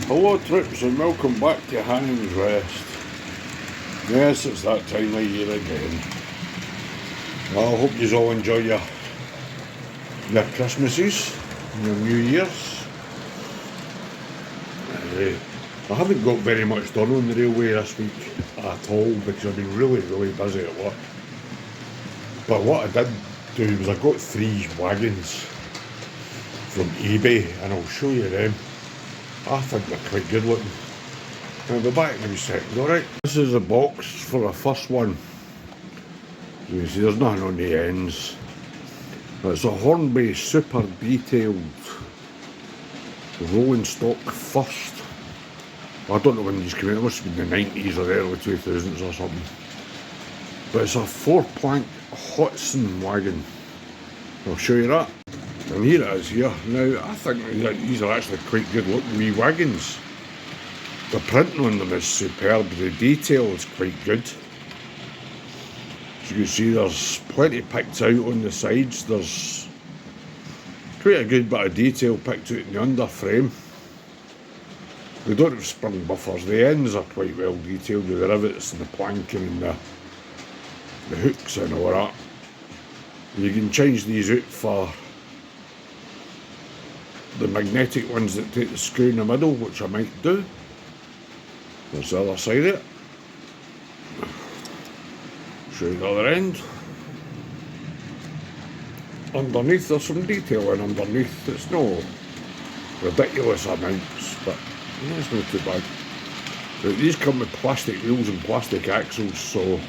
Hello troops and welcome back to Hanging's Rest. Yes, it's that time of year again. Well, I hope you all enjoy your Christmases, your New Year's. I haven't got very much done on the railway this week at all because I've been really busy at work. But what I did do was I got 3 wagons from eBay and I'll show you them. I think they're quite good looking. I'll be back in a second, alright? This is a box for the first one. You can see there's nothing on the ends. It's a Hornby super detailed rolling stock first. I don't know when these came out, it must have been the 90s or early 2000s or something. But it's a 4-plank Hotson wagon. I'll show you that. And here it is here. Now, I think that these are actually quite good looking wee wagons. The printing on them is superb, the detail is quite good. As you can see, there's plenty picked out on the sides. There's quite a good bit of detail picked out in the under frame. They don't have sprung buffers. The ends are quite well detailed with the rivets and the planking and the hooks and all that. You can change these out for the magnetic ones that take the screw in the middle, which I might do. There's the other side of it. Show you the other end. Underneath there's some detail and underneath it's no ridiculous amounts, but it's not too bad. But these come with plastic wheels and plastic axles, so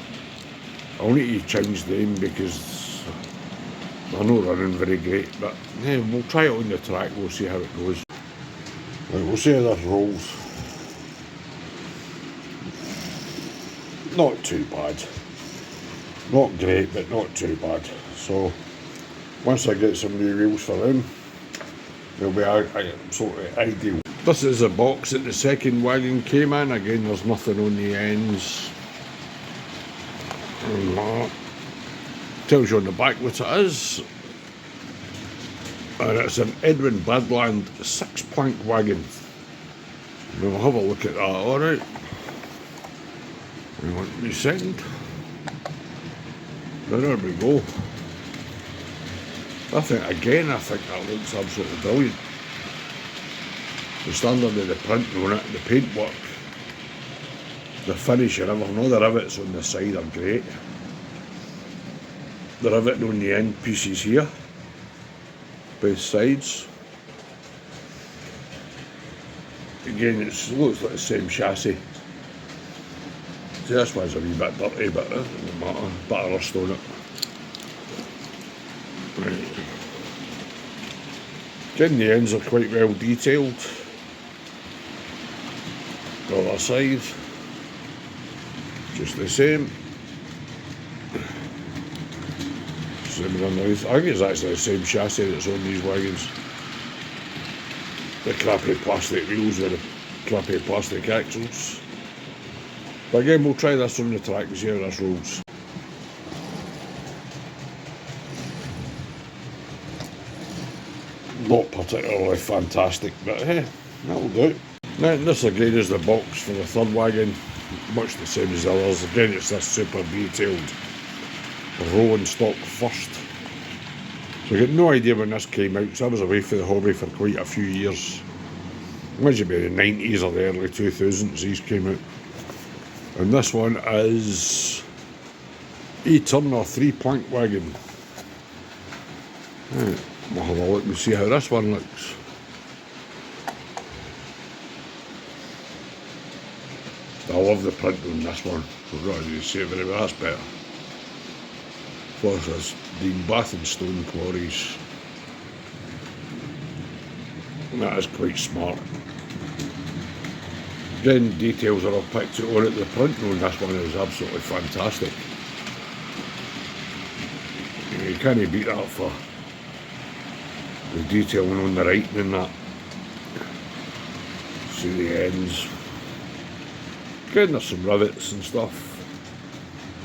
I'll need to change them because they're not running very great, but yeah, we'll try it on the track, we'll see how it goes. Right, we'll see how this rolls. Not too bad. Not great, but not too bad. So, once I get some new wheels for them, they'll be absolutely ideal. This is a box that the second wagon came in. Again, there's nothing on the ends. Tells you on the back what it is, and it's an Edwin Badland 6-plank wagon. We'll have a look at that, alright? Want me second? There we go. I think that looks absolutely brilliant. The standard of the print on it, the paintwork, the finish and everything, all the rivets on the side are great. The rivet on the end pieces here, both sides. Again, it looks like the same chassis. See, this one's a wee bit dirty, but it doesn't matter. Bit of rust on it. Right. Again, the ends are quite well detailed. The other side, just the same. Underneath. I think it's actually the same chassis that's on these wagons. The crappy plastic wheels with the crappy plastic axles. But again, we'll try this on the track and see how this rolls. Not particularly fantastic, but hey, that'll do. Now, this again is the box for the third wagon, much the same as the others. Again, it's this super detailed rolling stock first. So I got no idea when this came out, so I was away from the hobby for quite a few years. It must have been the 90s or the early 2000s these came out. And this one is a Turner 3-plank wagon. Right, we'll have a look and see how this one looks. I love the print on this one. I've got to see it very well, that's better. Plus it's the Bath and Stone quarries. And that is quite smart. Again, details are all picked out on it. The print on this one is absolutely fantastic. You can't beat that for the detailing on the writing and that. See the ends. Again, there's some rivets and stuff.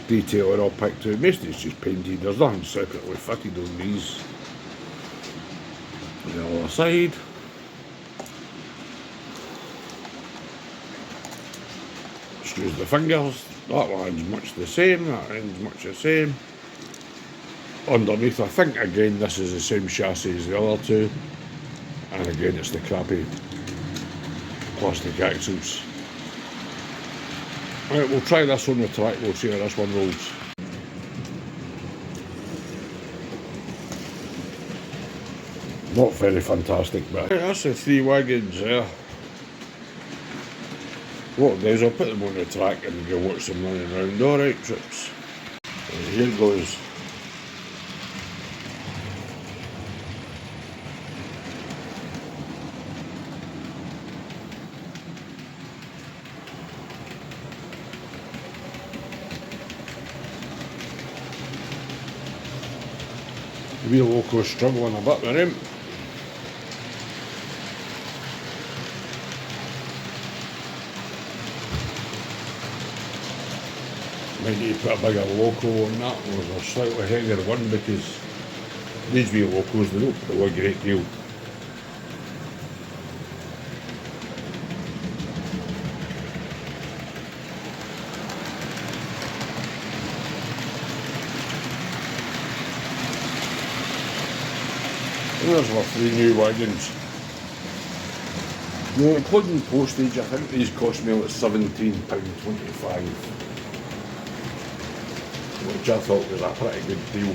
Detail are all picked out. Most of it's just painted. There's nothing separately fitted on these. The other side. use the fingers. That one's much the same, that end's much the same. Underneath, I think again this is the same chassis as the other two, and again it's the crappy plastic axles. Right, we'll try this on the track, we'll see how this one rolls. Not very fantastic, but right, that's the 3 wagons there. What I'll do is I'll put them on the track and go watch them running around. Alright, trips. And here goes. The wheel loco's struggling a bit with him. Might need to put a bigger loco on that, or a slightly heavier one, because these wheel locos, they don't put a great deal. There's our 3 new wagons. Now, including postage, I think these cost me like £17.25, which I thought was a pretty good deal.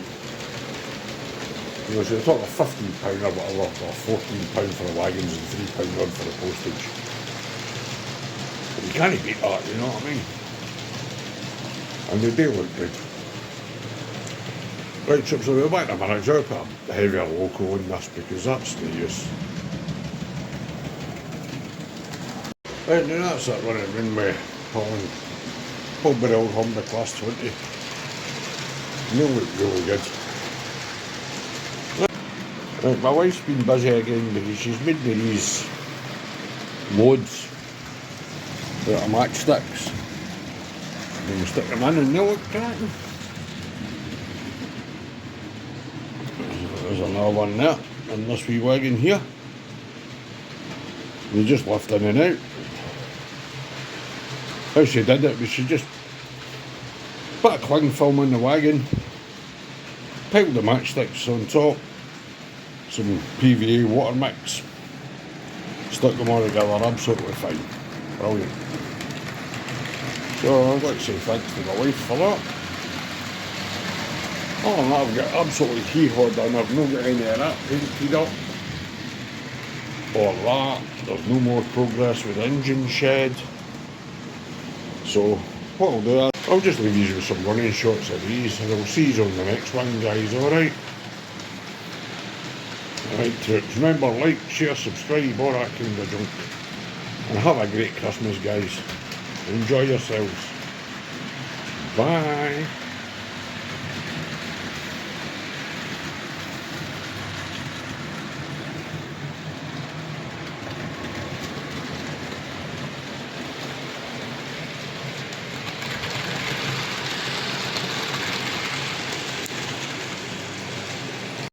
You know, so they talk of £15 or whatever, or £14 for the wagons and £3 odd for the postage. But you can't beat that, you know what I mean? And they do look good. Right, trips, so we'll back in a minute. I'll put a heavier loco on this because that's the use. Right, now that's it running around with Paul Burrell Honda Class 20. And they look really good. Right, my wife's been busy again because she's made me these loads out of matchsticks. And we stick them in and they look cracking. There's another one there, and this wee wagon here. We just lift in and out. How she did it was she just put a cling film in the wagon, piled the matchsticks on top, some PVA water mix, stuck them all together, absolutely fine. Brilliant. So I'd like to say thanks to my wife for that. Other than that, I've got absolutely hee-haw done. I've not got any of that painted up or that. There's no more progress with the engine shed. So what I'll do, I'll just leave you with some running shots of these, and I'll see you on the next one, guys. Alright? Alright, troops. Remember, like, share, subscribe, all that kind of junk. And have a great Christmas, guys. Enjoy yourselves. Bye.